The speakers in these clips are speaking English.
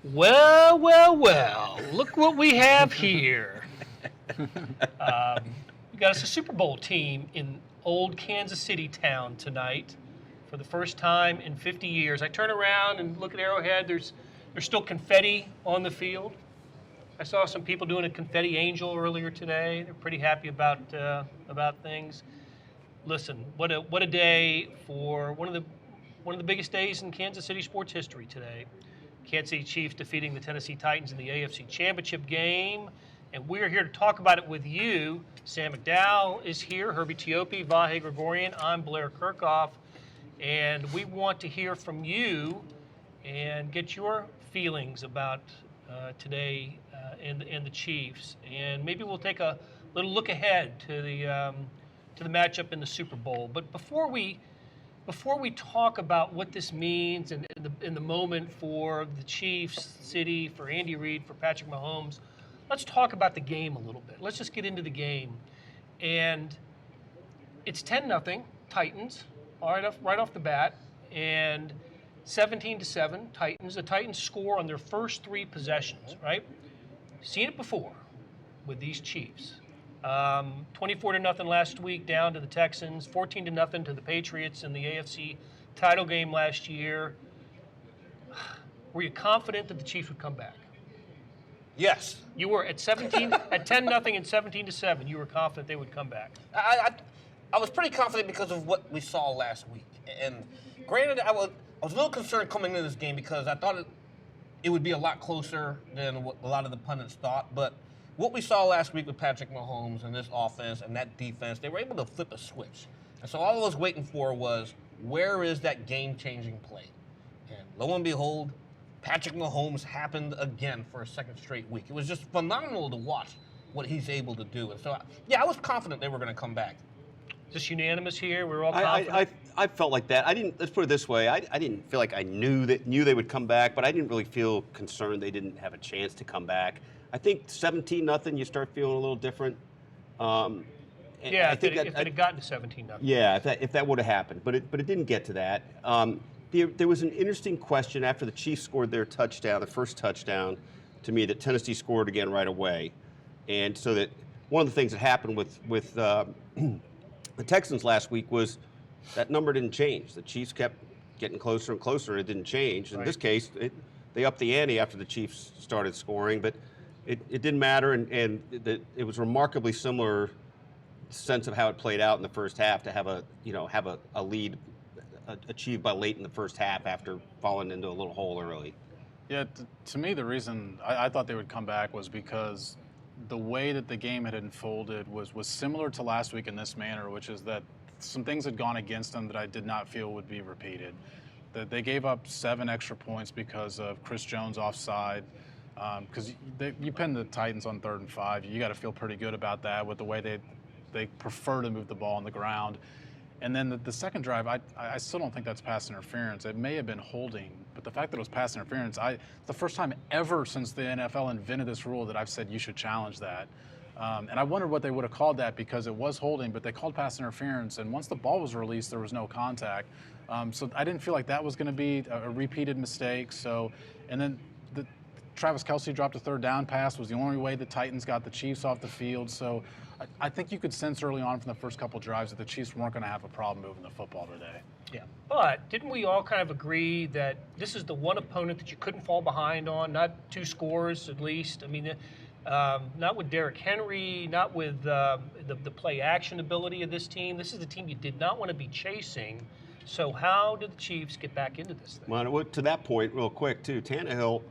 Well, well, well, look what we have here. We got us a Super Bowl team in old Kansas City town tonight for the first time in 50 years. I turn around and look at Arrowhead. There's still confetti on the field. I saw some people doing a confetti angel earlier today. They're pretty happy about things. Listen, what a day for one of the biggest days in Kansas City sports history today. Kansas City Chiefs defeating the Tennessee Titans in the AFC Championship Game. And we're here to talk about it with you. Sam McDowell is here, Herbie Teope, Vahe Gregorian. I'm Blair Kirchhoff. And we want to hear from you and get your feelings about today and the Chiefs. And maybe we'll take a little look ahead to the matchup in the Super Bowl. But before we talk about what this means and in the moment for the Chiefs, City, for Andy Reid, for Patrick Mahomes, let's talk about the game a little bit. Let's just get into the game. And it's 10-0 Titans right off the bat, and 17-7 Titans. The Titans score on their first three possessions, right? Seen it before with these Chiefs. 24-0 last week down to the Texans, 14-0 to the Patriots in the AFC title game last year. Were you confident that the Chiefs would come back? Yes. You were at 10-0 and 17-7. You were confident they would come back. I was pretty confident because of what we saw last week. And granted, I was a little concerned coming into this game because I thought it would be a lot closer than what a lot of the pundits thought. But what we saw last week with Patrick Mahomes and this offense and that defense, they were able to flip a switch. And so all I was waiting for was, where is that game-changing play? And lo and behold, Patrick Mahomes happened again for a second straight week. It was just phenomenal to watch what he's able to do. And so, I was confident they were going to come back. Just unanimous here. We're all confident. I felt like that. I didn't. Let's put it this way. I didn't feel like I knew they would come back, but I didn't really feel concerned they didn't have a chance to come back. I think 17-0, you start feeling a little different. Yeah, if it had gotten to 17-0. Yeah, if that would have happened, but it didn't get to that. There was an interesting question after the Chiefs scored their touchdown, the first touchdown, to me, that Tennessee scored again right away, and so that one of the things that happened with the Texans last week was that number didn't change. The Chiefs kept getting closer and closer, and it didn't change. In this case, they upped the ante after the Chiefs started scoring, but it didn't matter, and it was remarkably similar sense of how it played out in the first half to have a lead achieved by late in the first half after falling into a little hole early. Yeah, to me, the reason I thought they would come back was because the way that the game had unfolded was similar to last week in this manner, which is that some things had gone against them that I did not feel would be repeated. That they gave up 7 extra points because of Chris Jones offside. Because you pinned the Titans on 3rd and 5. You got to feel pretty good about that with the way they prefer to move the ball on the ground. And then the second drive, I still don't think that's pass interference. It may have been holding, but the fact that it was pass interference, the first time ever since the NFL invented this rule that I've said you should challenge that. And I wondered what they would have called that because it was holding, but they called pass interference. And once the ball was released, there was no contact. So I didn't feel like that was going to be a repeated mistake. So, and then Travis Kelce dropped a 3rd down pass was the only way the Titans got the Chiefs off the field. So I think you could sense early on from the first couple drives that the Chiefs weren't going to have a problem moving the football today. Yeah, but didn't we all kind of agree that this is the one opponent that you couldn't fall behind on, not 2 scores at least? I mean, not with Derrick Henry, not with the play action ability of this team. This is the team you did not want to be chasing. So how did the Chiefs get back into this thing? Well, to that point, real quick, too, Tannehill,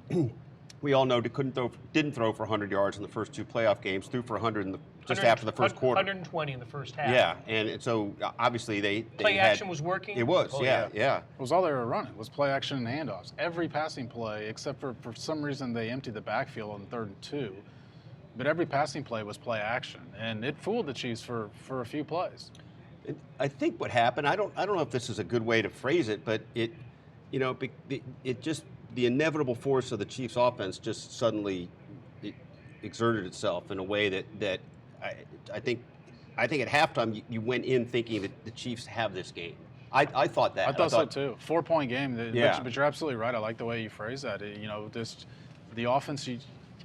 we all know didn't throw for 100 yards in the first 2 playoff games, threw for 100 just after the first quarter. 120 in the first half. Yeah, and so obviously they play action was working? It was, yeah. It was all they were running was play action and handoffs. Every passing play, except for some reason they emptied the backfield on 3rd and 2. But every passing play was play action, and it fooled the Chiefs for a few plays. I think what happened, I don't know if this is a good way to phrase it, but it just, the inevitable force of the Chiefs' offense just suddenly exerted itself in a way that I think at halftime you went in thinking that the Chiefs have this game. I thought that. I thought so too. 4-point game. Yeah. But you're absolutely right. I like the way you phrase that. Just the offense.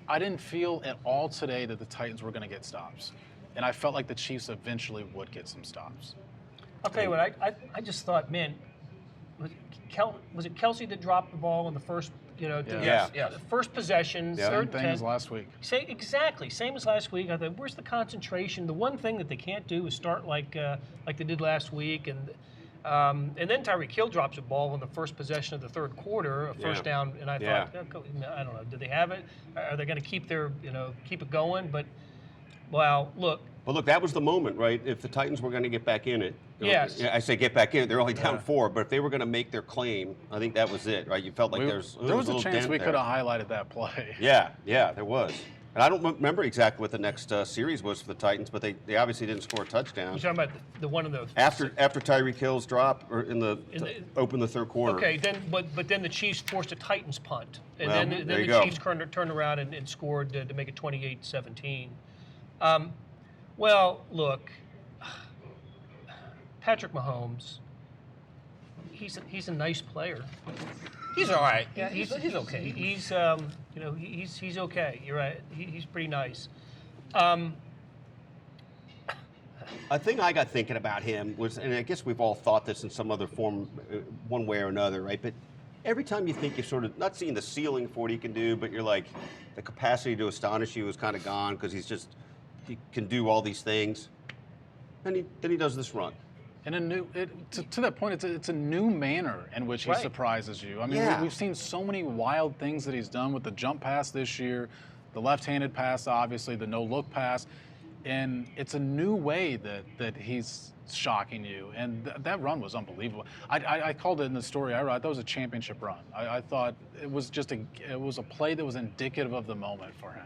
I didn't feel at all today that the Titans were going to get stops, and I felt like the Chiefs eventually would get some stops. I'll tell you what, I just thought, man, was it Kelce that dropped the ball in the first, Yes. the first possession, Yeah. third Same thing as last week. Exactly, same as last week. I thought, where's the concentration? The one thing that they can't do is start like they did last week, and then Tyreek Hill drops a ball in the first possession of the third quarter, a first down, and I thought, I don't know, do they have it? Are they going to keep it going? But wow, look. But look, that was the moment, right? If the Titans were going to get back in it. Yes. I say get back in it. They're only down 4, but if they were going to make their claim, I think that was it, right? You felt like there was a chance we could have highlighted that play. Yeah, there was. And I don't remember exactly what the next series was for the Titans, but they obviously didn't score a touchdown. You're talking about the one in the after Tyreek Hill's drop or open the third quarter. Okay, but then the Chiefs forced a Titans punt, and Well, then there the you go. Chiefs turned around and scored to make it 28-17. Well, look, Patrick Mahomes, he's a nice player. He's all right. Yeah, he's okay. He's okay. You're right. He's pretty nice. A thing I got thinking about him was, and I guess we've all thought this in some other form, one way or another, right? But every time you think you're sort of not seeing the ceiling for what he can do, but you're like, the capacity to astonish you is kind of gone because he can do all these things. And then he does this run. And to that point, it's a new manner in which he Right. surprises you. I mean, Yeah. we've seen so many wild things that he's done with the jump pass this year, the left-handed pass, obviously, the no-look pass. And it's a new way that he's shocking you. And that run was unbelievable. I called it in the story I wrote, that was a championship run. I thought it was a play that was indicative of the moment for him.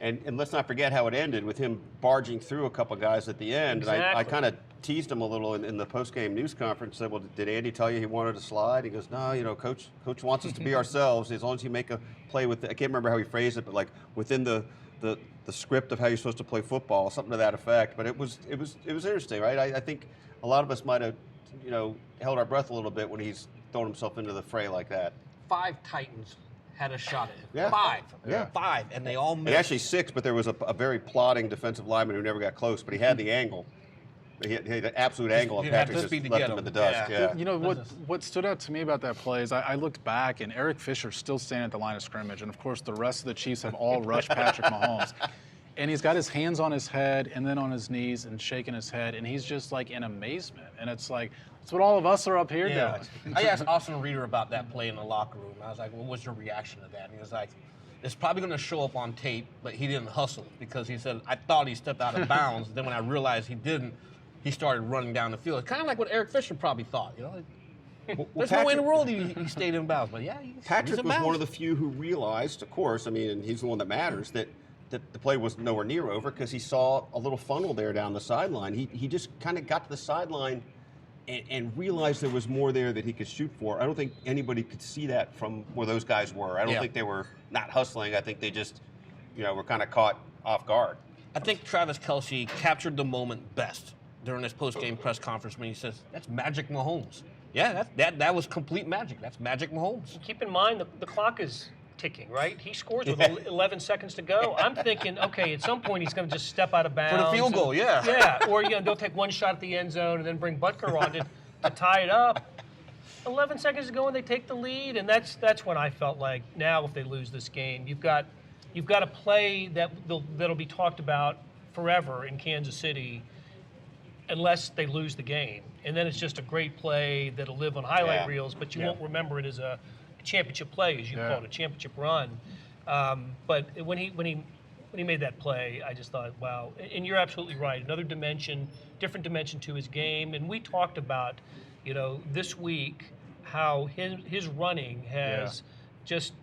And let's not forget how it ended with him barging through a couple guys at the end. Exactly. And I kind of teased him a little in the post-game news conference. Said, "Well, did Andy tell you he wanted to slide?" He goes, "No, Coach wants us to be ourselves. As long as you make a play with." I can't remember how he phrased it, but like within the script of how you're supposed to play football, something to that effect. But it was interesting, right? I think a lot of us might have, held our breath a little bit when he's thrown himself into the fray like that. 5 Titans had a shot at him. Yeah. 5. Yeah. 5, and they all And missed. actually 6, but there was a very plodding defensive lineman who never got close, but he had the angle. He had an absolute angle, and He had Patrick the just speed to left get him him. in the dust. Yeah. Yeah. What stood out to me about that play is I looked back, and Eric Fisher's still standing at the line of scrimmage, and of course the rest of the Chiefs have all rushed Patrick Mahomes. And he's got his hands on his head and then on his knees and shaking his head, and he's just like in amazement. And it's like, it's what all of us are up here doing. I asked Austin Reeder about that play in the locker room. I was like, what was your reaction to that? And he was like, it's probably going to show up on tape, but he didn't hustle because he said, I thought he stepped out of bounds. Then when I realized he didn't, he started running down the field. It's kind of like what Eric Fisher probably thought. There's no way in the world he stayed in bounds. But yeah, Patrick he's in was one bounds. of the few who realized, of course, and he's the one that matters, that the play was nowhere near over because he saw a little funnel there down the sideline. He just kind of got to the sideline and realized there was more there that he could shoot for. I don't think anybody could see that from where those guys were. I don't think they were not hustling. I think they just, were kind of caught off guard. I think Travis Kelce captured the moment best during his post-game press conference when he says, that's Magic Mahomes. Yeah, that was complete magic. That's Magic Mahomes. Keep in mind the clock is ticking, right? He scores with 11 seconds to go. I'm thinking, okay, at some point he's going to just step out of bounds. For the field goal, yeah. Yeah, or they'll take one shot at the end zone and then bring Butker on to tie it up. 11 seconds to go and they take the lead, and that's when I felt like now if they lose this game, you've got a play that'll be talked about forever in Kansas City unless they lose the game. And then it's just a great play that'll live on highlight reels, but you won't remember it as a championship play, as you call it, a championship run. But when he made that play, I just thought, wow. And you're absolutely right. Another dimension, different dimension to his game. And we talked about, this week how his running has just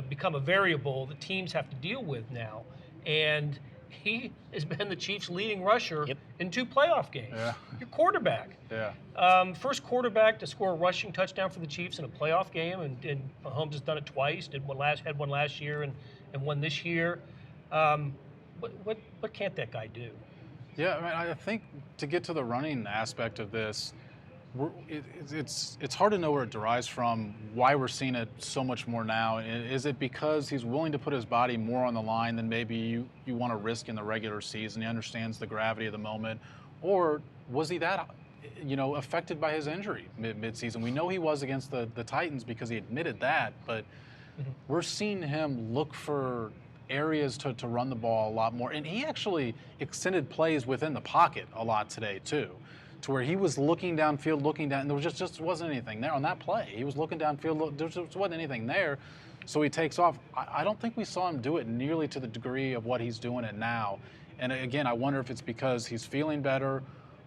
become a variable that teams have to deal with now. And he has been the Chiefs' leading rusher in 2 playoff games. Yeah. Your quarterback. Yeah. First quarterback to score a rushing touchdown for the Chiefs in a playoff game, and Mahomes has done it twice. Had one last year and one this year. What can't that guy do? Yeah, I think to get to the running aspect of this, it's hard to know where it derives from, why we're seeing it so much more now. Is it because he's willing to put his body more on the line than maybe you want to risk in the regular season? He understands the gravity of the moment. Or was he that affected by his injury mid-season? We know he was against the Titans because he admitted that, but we're seeing him look for areas to run the ball a lot more. And he actually extended plays within the pocket a lot today, too, to where he was looking downfield, and there was just wasn't anything there on that play. He was looking downfield, there just wasn't anything there, so he takes off. I don't think we saw him do it nearly to the degree of what he's doing it now. And again, I wonder if it's because he's feeling better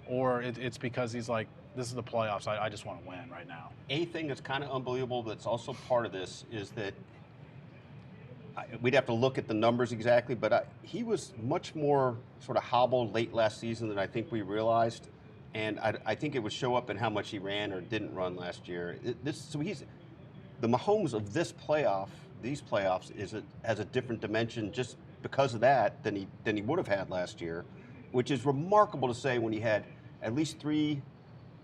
or it's because he's like, this is the playoffs, I just want to win right now. A thing that's kind of unbelievable that's also part of this is that we'd have to look at the numbers exactly, but he was much more sort of hobbled late last season than I think we realized. And I think it would show up in how much he ran or didn't run last year. So he's the Mahomes of these playoffs has a different dimension just because of that than he would have had last year, which is remarkable to say when he had at least 3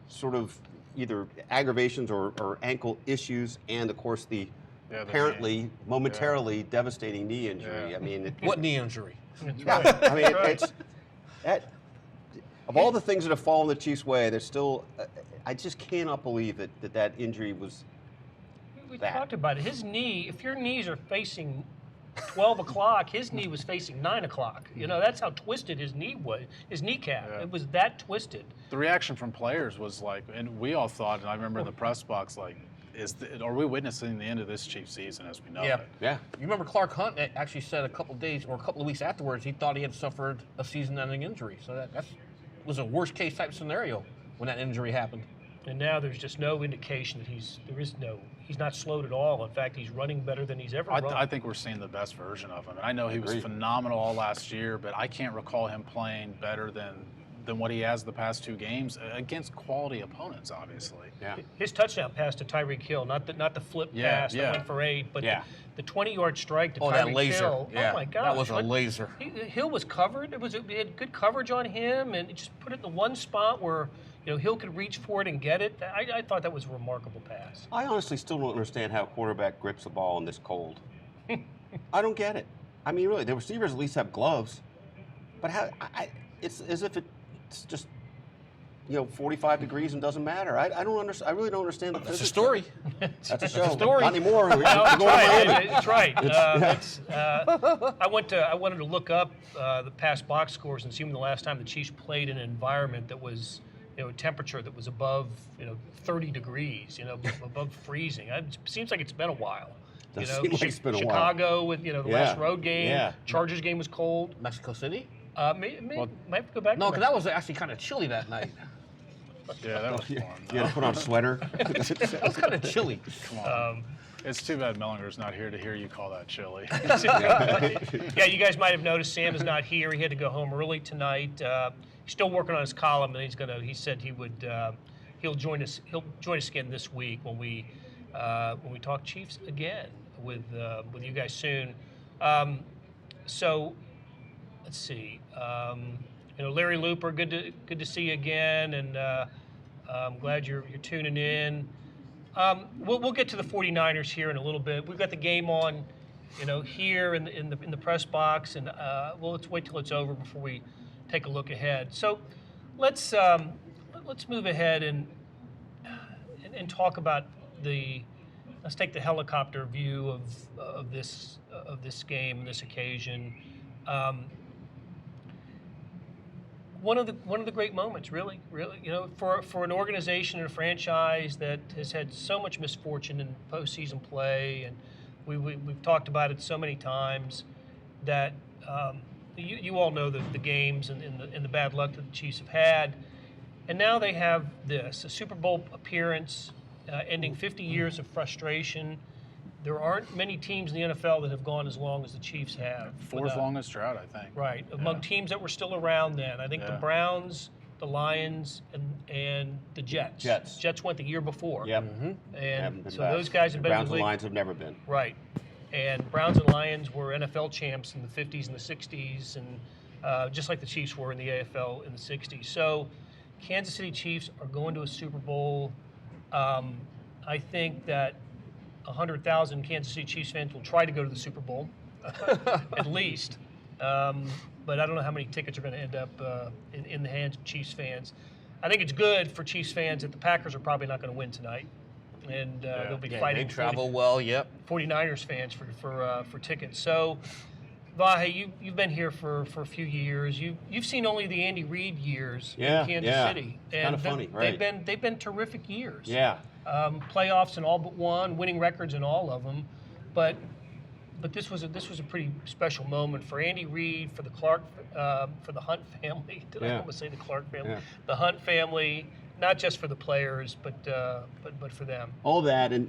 sort of either aggravations or ankle issues, and of course the apparently momentarily devastating knee injury. Yeah. I mean, What knee injury? yeah, I mean it's that. Of all the things that have fallen the Chiefs' way, there's still, I just cannot believe that injury was We that. talked about it. His knee, if your knees are facing 12 o'clock, his knee was facing 9 o'clock. That's how twisted his knee was, his kneecap. Yeah. It was that twisted. The reaction from players was like, and we all thought, and I remember in the press box, like, are we witnessing the end of this Chiefs season as we know it? Yeah. You remember Clark Hunt actually said a couple of days or a couple of weeks afterwards he thought he had suffered a season-ending injury. So that was a worst-case type scenario when that injury happened. And now there's just no indication that he's not slowed at all. In fact, he's running better than he's ever run. I think we're seeing the best version of him. And I know he was phenomenal all last year, but I can't recall him playing better than what he has the past 2 games against quality opponents, obviously. Yeah. His touchdown pass to Tyreek Hill, not the flip pass that went for 8, but the 20-yard strike to Tyreek that laser. Hill. Yeah, oh my gosh. that was a laser. Hill was covered. He had good coverage on him, and he just put it in the one spot where Hill could reach for it and get it. I thought that was a remarkable pass. I honestly still don't understand how a quarterback grips the ball in this cold. I don't get it. I mean, really, the receivers at least have gloves, but how? It's as if it's just 45 degrees and doesn't matter. I don't understand. I really don't understand the physics. That's a story. That's a show. a story. Not anymore. That's right. I wanted to look up the past box scores and see when the last time the Chiefs played in an environment that was, a temperature that was above, 30 degrees, above freezing. It seems like it's been a while. Does seem like it's been a while. Chicago with the last road game. Yeah. Chargers game was cold. Mexico City? Might have to go back. No, to because that was actually kind of chilly that night. Yeah, that was fun. You had to put on a sweater. That was kind of chilly. Come on. It's too bad Mellinger's not here to hear you call that chilly. Yeah, you guys might have noticed Sam is not here. He had to go home early tonight. He's still working on his column, and he said he'll join us again this week when we talk Chiefs again with you guys soon. So let's see. Larry Looper, good to see you again, and I'm glad you're tuning in. We'll get to the 49ers here in a little bit. We've got the game on, here in the press box, and let's wait till it's over before we take a look ahead. So let's move ahead and talk about let's take the helicopter view of this game, this occasion. One of the great moments, really, for an organization and a franchise that has had so much misfortune in postseason play, and we've talked about it so many times that you all know the games and the bad luck that the Chiefs have had, and now they have a Super Bowl appearance, ending 50 years of frustration. There aren't many teams in the NFL that have gone as long as the Chiefs have. Fourth longest drought, I think. Right, among teams that were still around then. I think the Browns, the Lions, and the Jets. Jets went the year before. Yep. And so those guys have been Browns in the and league. Lions have never been. Right. And Browns and Lions were NFL champs in the 50s and the 60s, and just like the Chiefs were in the AFL in the 60s. So Kansas City Chiefs are going to a Super Bowl. I think that 100,000 Kansas City Chiefs fans will try to go to the Super Bowl, at least. But I don't know how many tickets are going to end up in the hands of Chiefs fans. I think it's good for Chiefs fans that the Packers are probably not going to win tonight, and they'll be fighting. They travel well. Yep. 49ers fans for tickets. So, Vahe, you've been here for a few years. You've seen only the Andy Reid years in Kansas City. It's kind of funny, right? They've been terrific years. Yeah. Playoffs in all but one, winning records in all of them, but this was a pretty special moment for Andy Reid, for the Clark, for the Hunt family. Did I almost say the Clark family? Yeah. The Hunt family, not just for the players, but for them. All that, and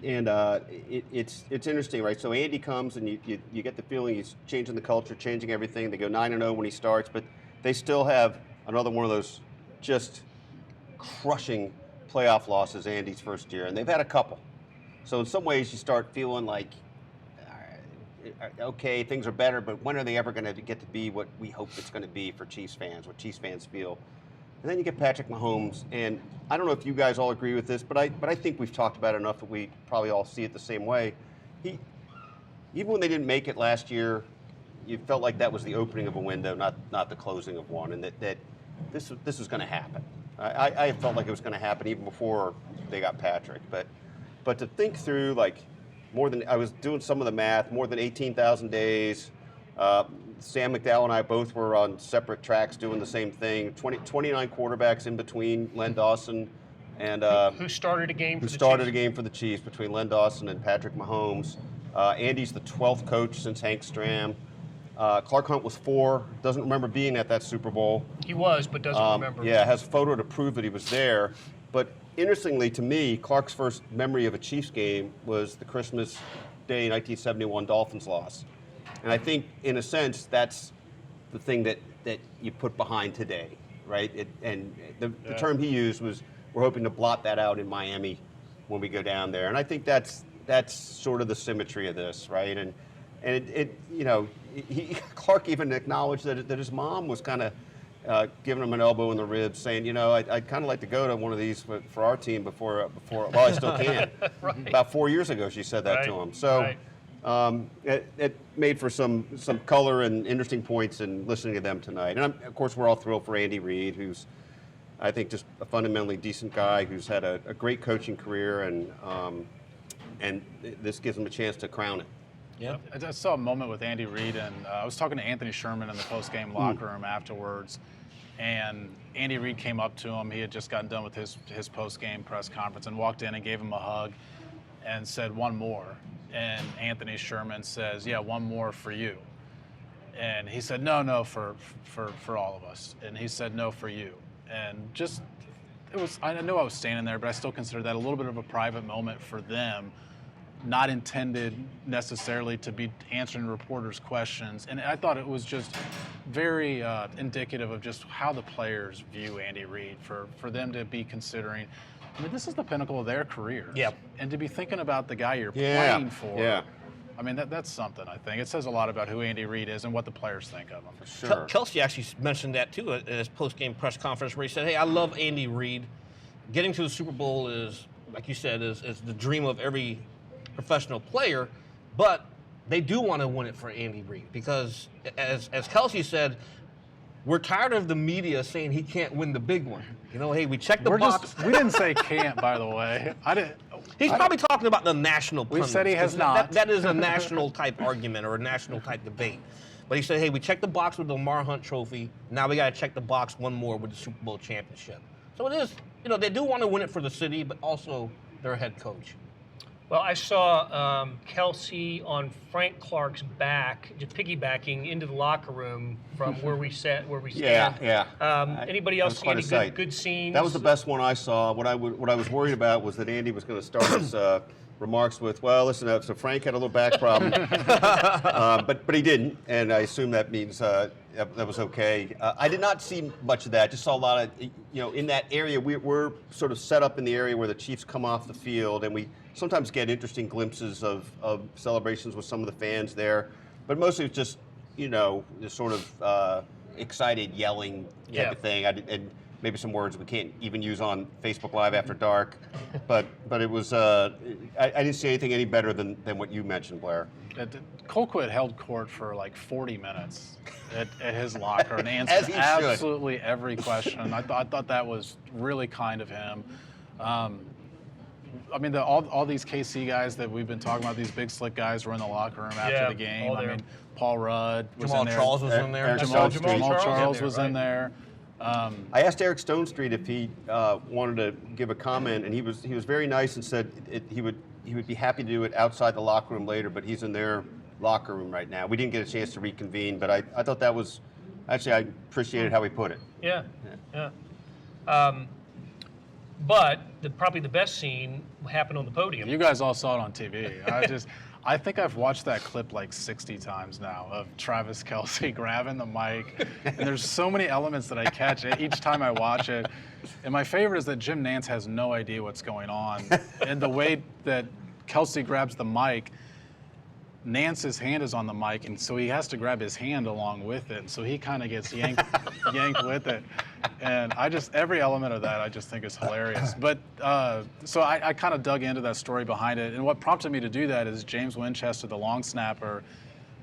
it's interesting, right? So Andy comes, and you get the feeling he's changing the culture, changing everything. They go 9-0 when he starts, but they still have another one of those just crushing playoff losses Andy's first year, and they've had a couple. So in some ways, you start feeling like, okay, things are better, but when are they ever going to get to be what we hope it's going to be for Chiefs fans, what Chiefs fans feel? And then you get Patrick Mahomes, and I don't know if you guys all agree with this, but I think we've talked about it enough that we probably all see it the same way. Even when they didn't make it last year, you felt like that was the opening of a window, not the closing of one, and that this was going to happen. I felt like it was going to happen even before they got Patrick, but to think through, like, I was doing some of the math, more than 18,000 days. Sam McDowell and I both were on separate tracks doing the same thing. 29 quarterbacks in between Len Dawson and who started a game for the Chiefs between Len Dawson and Patrick Mahomes. Andy's the 12th coach since Hank Stram. Clark Hunt was 4. Doesn't remember being at that Super Bowl. He was, but doesn't remember. Yeah, has a photo to prove that he was there. But interestingly to me, Clark's first memory of a Chiefs game was the Christmas Day 1971 Dolphins loss. And I think, in a sense, that's the thing that you put behind today, right? The term he used was, we're hoping to blot that out in Miami when we go down there. And I think that's sort of the symmetry of this, right? And Clark even acknowledged that his mom was kind of giving him an elbow in the ribs, saying, I'd kind of like to go to one of these for our team before. Well, I still can. Right. About 4 years ago, she said that to him. So it made for some color and interesting points in listening to them tonight. And of course, we're all thrilled for Andy Reid, who's, I think, just a fundamentally decent guy who's had a great coaching career, and this gives him a chance to crown it. Yeah, I saw a moment with Andy Reid, and I was talking to Anthony Sherman in the post-game locker room afterwards, and Andy Reid came up to him. He had just gotten done with his post-game press conference and walked in and gave him a hug and said, "One more." And Anthony Sherman says, "Yeah, one more for you." And he said, No, for all of us. And he said, "No, for you." And just, I know I was standing there, but I still consider that a little bit of a private moment for them, not intended necessarily to be answering reporters' questions. And I thought it was just very indicative of just how the players view Andy Reid, for them to be considering, I mean, this is the pinnacle of their careers. Yep. And to be thinking about the guy you're playing for. Yeah. I mean, that's something, I think. It says a lot about who Andy Reid is and what the players think of him. For sure. Kelce actually mentioned that, too, at his post-game press conference, where he said, "Hey, I love Andy Reid. Getting to the Super Bowl is, like you said, is the dream of every professional player, but they do want to win it for Andy Reid, because as Kelce said, we're tired of the media saying he can't win the big one. Hey, we checked the box." We didn't say can't, by the way. He's probably talking about the national We pundits, said he has 'cause not. That is a national type argument or a national type debate. But he said, hey, we checked the box with the Lamar Hunt Trophy. Now we got to check the box one more with the Super Bowl championship. So it is, they do want to win it for the city, but also their head coach. Well, I saw Kelce on Frank Clark's back, just piggybacking into the locker room from where we stand. Yeah. Anybody else see any good scenes? That was the best one I saw. What I was worried about was that Andy was going to start his remarks with, "Well, listen, so Frank had a little back problem," but he didn't, and I assume that means that was okay. I did not see much of that. Just saw a lot of, in that area. We're sort of set up in the area where the Chiefs come off the field, and we sometimes get interesting glimpses of celebrations with some of the fans there, but mostly it's just, this sort of excited yelling type of thing. maybe some words we can't even use on Facebook Live after dark. But it was I didn't see anything any better than what you mentioned, Blair. Colquitt held court for like 40 minutes at his locker and answered absolutely every question. I thought that was really kind of him. I mean, all these KC guys that we've been talking about, these big slick guys were in the locker room after the game. I mean, Paul Rudd was in there. Jamal Charles was in there. Jamal Charles was in there. I asked Eric Stonestreet if he wanted to give a comment, and he was very nice and said he would be happy to do it outside the locker room later, but he's in their locker room right now. We didn't get a chance to reconvene, but I thought that was actually, I appreciated how he put it. Yeah. But probably the best scene happened on the podium. You guys all saw it on TV. I think I've watched that clip like 60 times now of Travis Kelce grabbing the mic. And there's so many elements that I catch each time I watch it. And my favorite is that Jim Nantz has no idea what's going on. And the way that Kelce grabs the mic, Nance's hand is on the mic, and so he has to grab his hand along with it. So he kind of gets yanked with it. And every element of that I just think is hilarious. But so I kind of dug into that story behind it. And what prompted me to do that is James Winchester, the long snapper,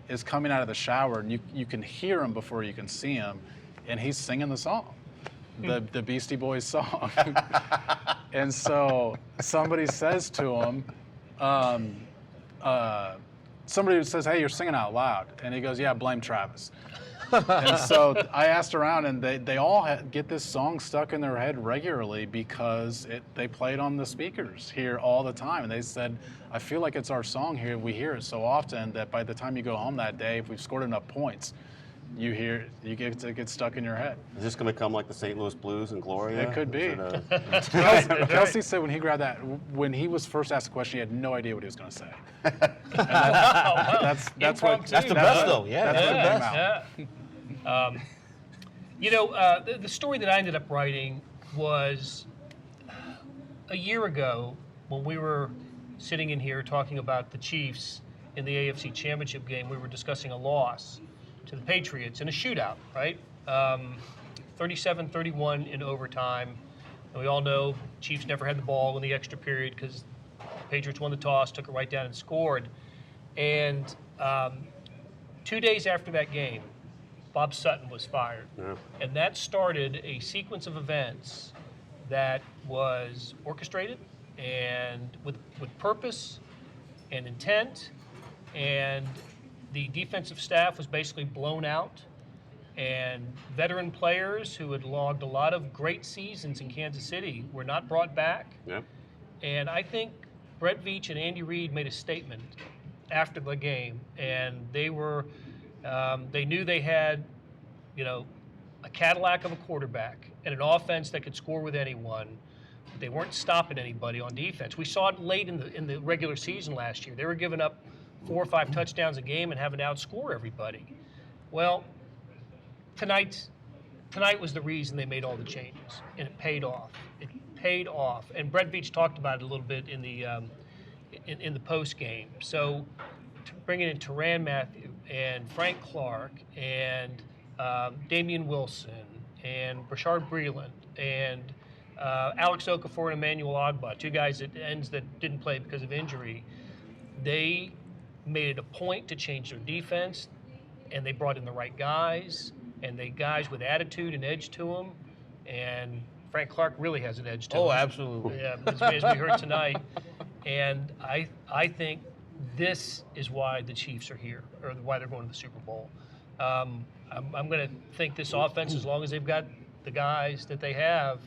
is coming out of the shower, and you can hear him before you can see him, and he's singing the song, the Beastie Boys song. And so somebody says to him, somebody says, "Hey, you're singing out loud," and he goes, "Yeah, blame Travis." And so I asked around, and they all get this song stuck in their head regularly because they play it on the speakers here all the time. And they said, "I feel like it's our song here. We hear it so often that by the time you go home that day, if we've scored enough points, you get to get stuck in your head." Is this going to become like the St. Louis Blues and Gloria? It could be. Kelce said when he was first asked the question, he had no idea what he was going to say. That's the best, though. Yeah, that's the best. The story that I ended up writing was a year ago when we were sitting in here talking about the Chiefs in the AFC Championship game. We were discussing a loss to the Patriots in a shootout, right? 37-31 in overtime. And we all know Chiefs never had the ball in the extra period because the Patriots won the toss, took it right down and scored. And 2 days after that game, Bob Sutton was fired. Yeah. And that started a sequence of events that was orchestrated and with purpose and intent, and the defensive staff was basically blown out, and veteran players who had logged a lot of great seasons in Kansas City were not brought back. Yep. And I think Brett Veach and Andy Reid made a statement after the game, and they knew they had, a Cadillac of a quarterback and an offense that could score with anyone. They weren't stopping anybody on defense. We saw it late in the regular season last year. They were giving up 4 or 5 touchdowns a game and having to outscore everybody. Well, tonight was the reason they made all the changes, and it paid off. It paid off, and Brett Veach talked about it a little bit in the post game. So, bringing in Tyrann Mathieu and Frank Clark and Damian Wilson and Brashard Breeland and Alex Okafor and Emmanuel Ogbah, 2 guys that didn't play because of injury. They made it a point to change their defense, and they brought in the right guys, and they guys with attitude and edge to them. And Frank Clark really has an edge to him. Oh, absolutely. Yeah, as we heard tonight. And I think this is why the Chiefs are here, or why they're going to the Super Bowl. I'm going to think this offense, as long as they've got the guys that they have,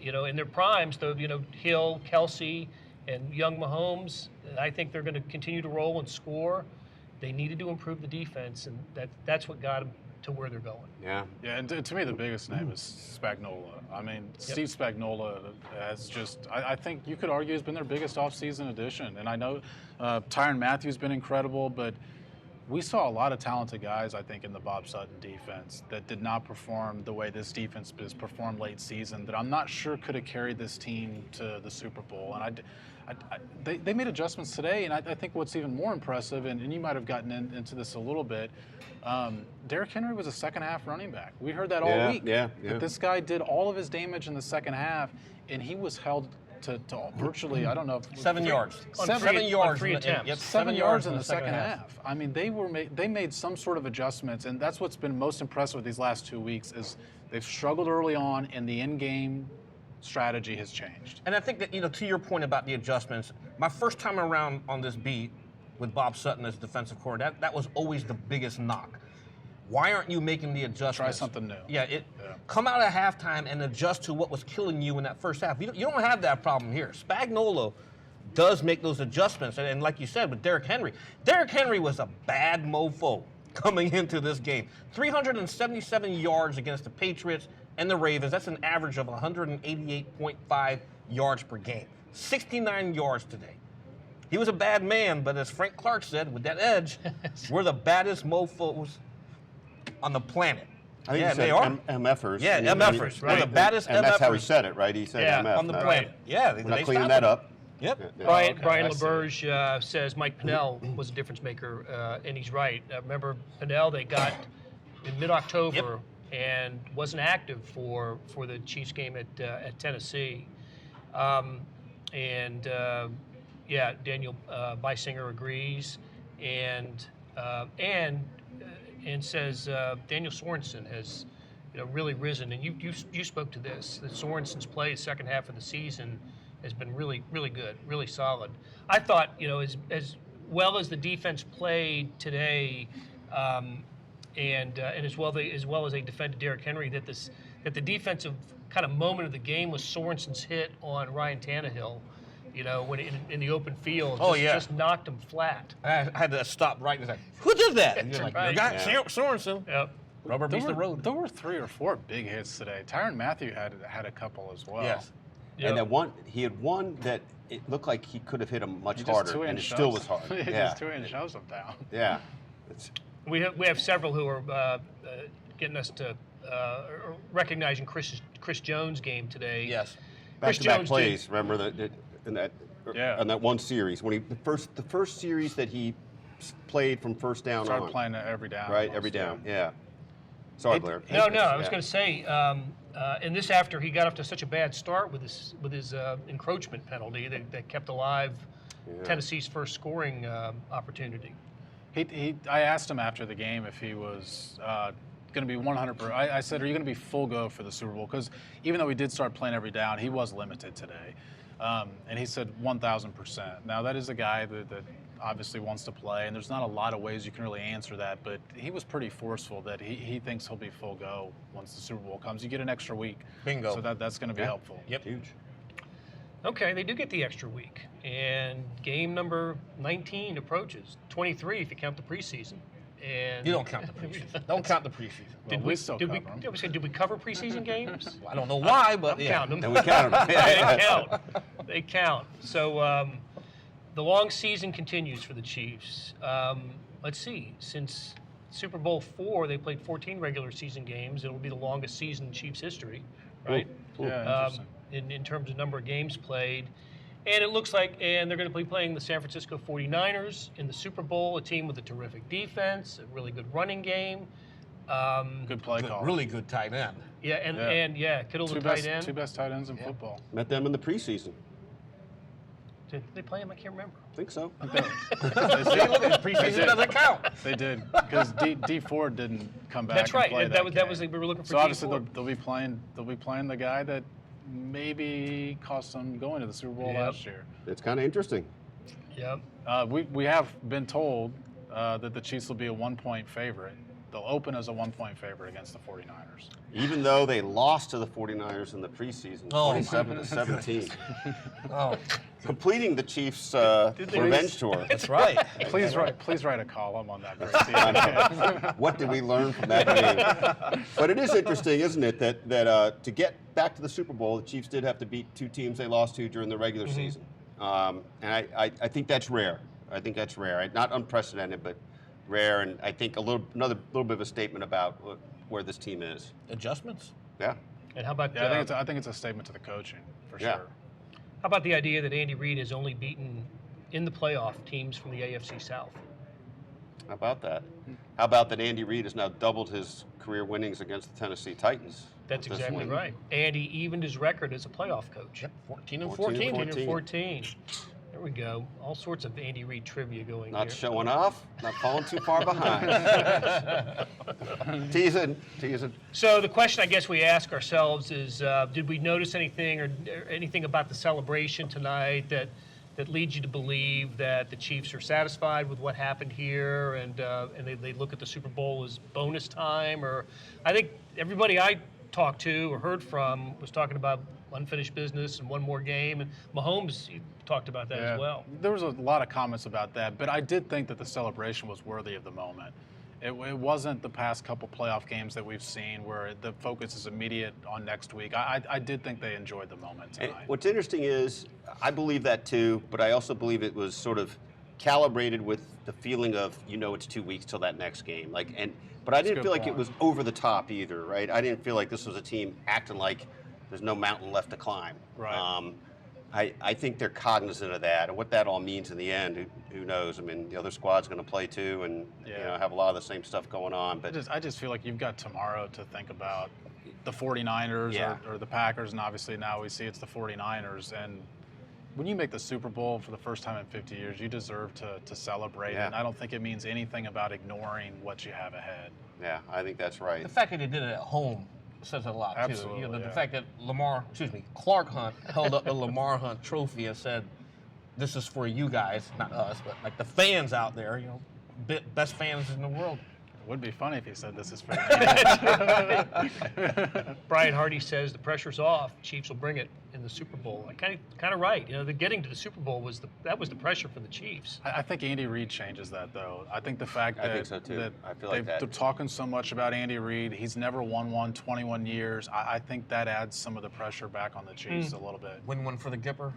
in their primes, Hill, Kelce, and young Mahomes, I think they're going to continue to roll and score. They needed to improve the defense, and that's what got them to where they're going. Yeah, and to me, the biggest name is Spagnuolo. I mean, Steve Spagnuolo has I think you could argue has been their biggest offseason addition. And I know Tyrann Mathieu's been incredible, but we saw a lot of talented guys, I think, in the Bob Sutton defense that did not perform the way this defense has performed late season that I'm not sure could have carried this team to the Super Bowl. And they made adjustments today, and I think what's even more impressive, and you might have gotten into this a little bit, Derrick Henry was a second-half running back. We heard that all week. Yeah. That this guy did all of his damage in the second half, and he was held to virtually, I don't know. 7 yards. On 7 yards. three attempts. Yep, 7 yards in the second half. I mean, they made some sort of adjustments, and that's what's been most impressive with these last 2 weeks is they've struggled early on, and the in-game strategy has changed. And I think that, to your point about the adjustments, my first time around on this beat with Bob Sutton as defensive coordinator, that was always the biggest knock. Why aren't you making the adjustments? Try something new. Yeah, come out at halftime and adjust to what was killing you in that first half. You don't have that problem here. Spagnuolo does make those adjustments, and like you said with Derrick Henry was a bad mofo coming into this game. 377 yards against the Patriots and the Ravens. That's an average of 188.5 yards per game. 69 yards today. He was a bad man, but as Frank Clark said, with that edge, we're the baddest mofos on the planet. I think yeah, he said they are. MFers. Yeah, MFers. We're the baddest and MFers. that's how he said it, right? He said MF. on the not- planet. Yeah, We're not they cleaning stopped that him. up. Yep. Yeah. Brian I see. LaBerge says Mike Pennell was a difference maker, and he's right. Remember Pennell, they got in mid-October and wasn't active for the Chiefs game at Tennessee. Daniel Beisinger agrees, and says Daniel Sorensen has really risen. And you spoke to this, that Sorensen's play the second half of the season has been really, really good, really solid. I thought, as well as the defense played today, and as well as they defended Derrick Henry, that the defensive kind of moment of the game was Sorensen's hit on Ryan Tannehill, when in the open field, just knocked him flat. I had to stop right and say, who did that? And you're like, Right. you got Sorensen. Yep. Rubber meets the road. There were 3 or 4 big hits today. Tyrann Mathieu had a couple as well. Yes. And that one, he had one that it looked like he could have hit him much harder, and it still was hard. He Yeah. just 2-inch shoves him down. Yeah. We have several who are getting us to recognizing Chris Jones' game today. Yes. Chris Back-to-back Jones plays. Remember that in that Yeah. on that one series when the first series that he played from first down Started on. playing it every down. Right, almost, every down. Yeah. Sorry, Blair. No, I was going to say, and this after he got off to such a bad start with his encroachment penalty that kept alive Tennessee's first scoring opportunity. I asked him after the game if he was going to be 100%. I said, are you going to be full go for the Super Bowl? Because even though he did start playing every down, he was limited today. And he said 1,000%. Now, that is a guy that obviously wants to play, and there's not a lot of ways you can really answer that, but he was pretty forceful that he thinks he'll be full go once the Super Bowl comes. You get an extra week. Bingo. So that's going to be helpful. Yep. Huge. Okay, they do get the extra week, and game number 19 approaches, 23 if you count the preseason. And You don't count the preseason. Don't count the preseason. Did we still did we cover 'em. did we cover preseason games? I don't know why, but I'm yeah. counting them. And we count him. They count. They count. So the long season continues for the Chiefs. Let's see. Since Super Bowl IV, they played 14 regular season games. It'll be the longest season in Chiefs history, right? Yeah, interesting. In terms of number of games played. And it looks like, and they're going to be playing the San Francisco 49ers in the Super Bowl, a team with a terrific defense, a really good running game. Good play call. Really good tight end. Yeah, and Kittle's a tight end. Two best tight ends in football. Met them in the preseason. Did they play him? I can't remember. I think so. See, look at preseason doesn't count. They did because D Ford didn't come back. That's and right. play That was game. we were looking for. So obviously T4. they'll be playing the guy that maybe cost them going to the Super Bowl Yep. last year. It's kind of interesting. Yep. We have been told that the Chiefs will be a 1-point favorite. They'll open as a 1-point favorite against the 49ers. Even though they lost to the 49ers in the preseason, Oh. 27-17. Oh, Completing the Chiefs' they revenge tour. that's right. Please write a column on that great season. What did we learn from that game? But it is interesting, isn't it, that to get back to the Super Bowl, the Chiefs did have to beat 2 teams they lost to during the regular season. And I think that's rare. I think that's rare. Not unprecedented, but rare, and I think another little bit of a statement about where this team is. Adjustments? Yeah. And how about Yeah, I think it's a statement to the coaching for Yeah. sure. how about the idea that Andy Reid has only beaten in the playoff teams from the AFC South? How about that? How about that Andy Reid has now doubled his career winnings against the Tennessee Titans? That's This exactly week. right. And he evened his record as a playoff coach. Yep, 14 and 14 14. 14 and 14. There we go. All sorts of Andy Reid trivia going Not here. showing off, not falling too far behind. Teasing. So the question I guess we ask ourselves is, did we notice anything or anything about the celebration tonight that leads you to believe that the Chiefs are satisfied with what happened here and they look at the Super Bowl as bonus time? Or I think everybody I talked to or heard from was talking about unfinished business and one more game. And Mahomes talked about that as well. There was a lot of comments about that, but I did think that the celebration was worthy of the moment. It wasn't the past couple playoff games that we've seen where the focus is immediate on next week. I did think they enjoyed the moment And tonight. what's interesting is, I believe that too, but I also believe it was sort of calibrated with the feeling of, it's 2 weeks till that next game. But I didn't good feel like it point. was over the top either, right? I didn't feel like this was a team acting like there's no mountain left to climb. Right. I think they're cognizant of that, and what that all means in the end, who knows? I mean, the other squad's going to play too, and have a lot of the same stuff going on. But I just feel like you've got tomorrow to think about the 49ers or the Packers, and obviously now we see it's the 49ers. And when you make the Super Bowl for the first time in 50 years, you deserve to celebrate. Yeah. And I don't think it means anything about ignoring what you have ahead. yeah, I think that's right. The fact that they did it at home says a lot, too. Absolutely, The yeah. fact that Clark Hunt held up the Lamar Hunt trophy and said, this is for you guys, not us, but like the fans out there, best fans in the world. It would be funny if he said this is for Brian Hardy says the pressure's off. Chiefs will bring it in the Super Bowl. Kind of right. The getting to the Super Bowl was the pressure for the Chiefs. I think Andy Reid changes that, though. I think the fact I that, think so, too. that I feel like they're talking so much about Andy Reid, he's never won one, 21 years. I think that adds some of the pressure back on the Chiefs a little bit. Win one for the Gipper.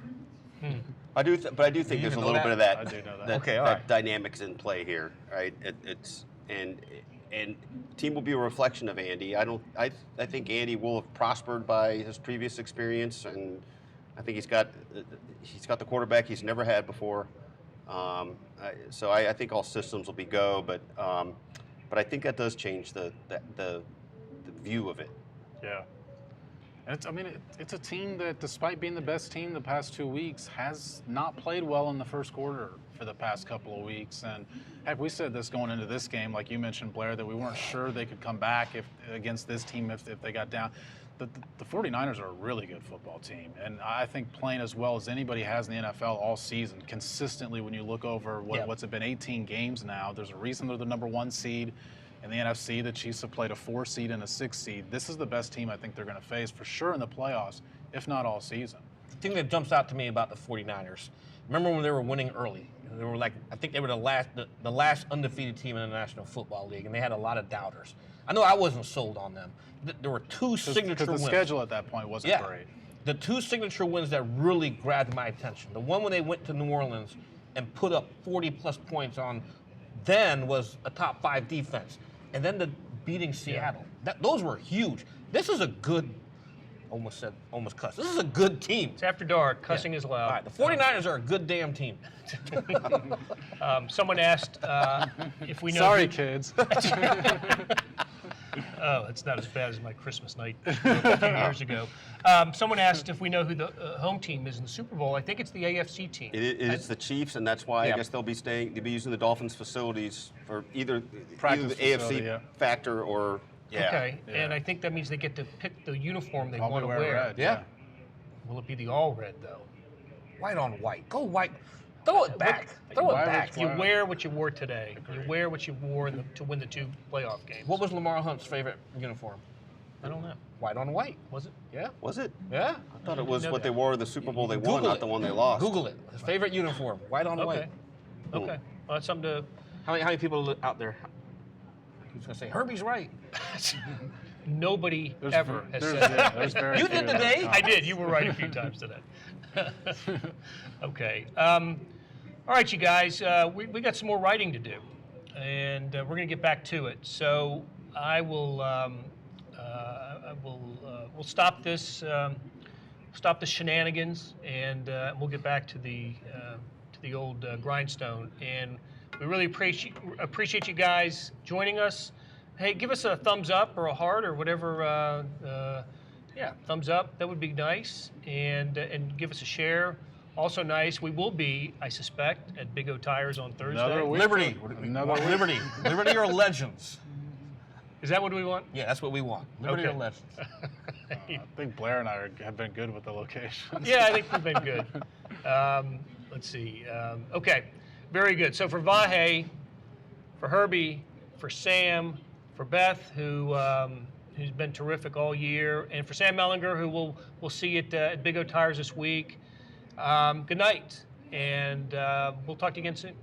I do think there's even a know little that? bit of that. I do know that. Okay, all that right. dynamics in play here, right? And team will be a reflection of Andy. I think Andy will have prospered by his previous experience, and I think he's got the quarterback he's never had before. So I think all systems will be go, but I think that does change the view of it. Yeah. And it's a team that, despite being the best team the past 2 weeks, has not played well in the first quarter for the past couple of weeks. And heck, we said this going into this game, like you mentioned, Blair, that we weren't sure they could come back against this team if they got down. The 49ers are a really good football team, and I think playing as well as anybody has in the NFL all season, consistently when you look over what's it been, 18 games now, there's a reason they're the number 1 seed. In the NFC, the Chiefs have played a 4 seed and a 6 seed. This is the best team I think they're going to face for sure in the playoffs, if not all season. The thing that jumps out to me about the 49ers, remember when they were winning early? They were I think they were the last undefeated team in the National Football League, and they had a lot of doubters. I know I wasn't sold on them. There were two signature Because wins. the schedule at that point wasn't great. The 2 signature wins that really grabbed my attention. The one when they went to New Orleans and put up 40-plus points on, then was a top 5 defense. And then the beating Seattle. Those were huge. This is a good, almost cuss. This is a good team. It's after dark. Cussing is All allowed. right, the 49ers are a good damn team. Someone asked if we know. Sorry, kids. Oh, it's not as bad as my Christmas night a few years ago. Someone asked if we know who the home team is in the Super Bowl. I think it's the AFC team. It's the Chiefs, and that's why I guess they'll be using the Dolphins' facilities for either the facility, AFC factor or Okay, Yeah. and I think that means they get to pick the uniform they I'll want be to wearing wear. red. Yeah. Will it be the all red though? White on white. Go white. Throw it back. Throw it Why back. would You wear what you wore today. You wear what you wore to win the 2 playoff games. What was Lamar Hunt's favorite uniform? I don't know. White on white. Was it? Yeah. Was it? Yeah. I thought it was know what that. they wore in the Super Bowl they won, Google not it. the one they lost. Google it. His favorite uniform. White on Okay. white. Okay. Well, that's something to. How many people out there? Who's gonna say Herbie's right? Nobody There's ever ver- has there's- said yeah, that. there's very You few did that today? have I did. You were right a few times today. Okay. All right, you guys. We got some more writing to do. and we're going to get back to it. So I will we'll stop this shenanigans, and we'll get back to the old grindstone. And we really appreciate you guys joining us. Hey, give us a thumbs up or a heart or whatever. Yeah, thumbs up. That would be nice, and give us a share. Also nice. We will be, I suspect, at Big O Tires on Thursday. Another week. Liberty. Another week. Liberty. Liberty or Legends? Is that what we want? Yeah, that's what we want. Liberty Okay. or Legends? I think Blair and I have been good with the locations. Yeah, I think we've been good. Let's see. Okay, very good. So for Vahe, for Herbie, for Sam, for Beth, who's been terrific all year, and for Sam Mellinger, who we'll see at Big O Tires this week. Good night, and we'll talk to you again soon.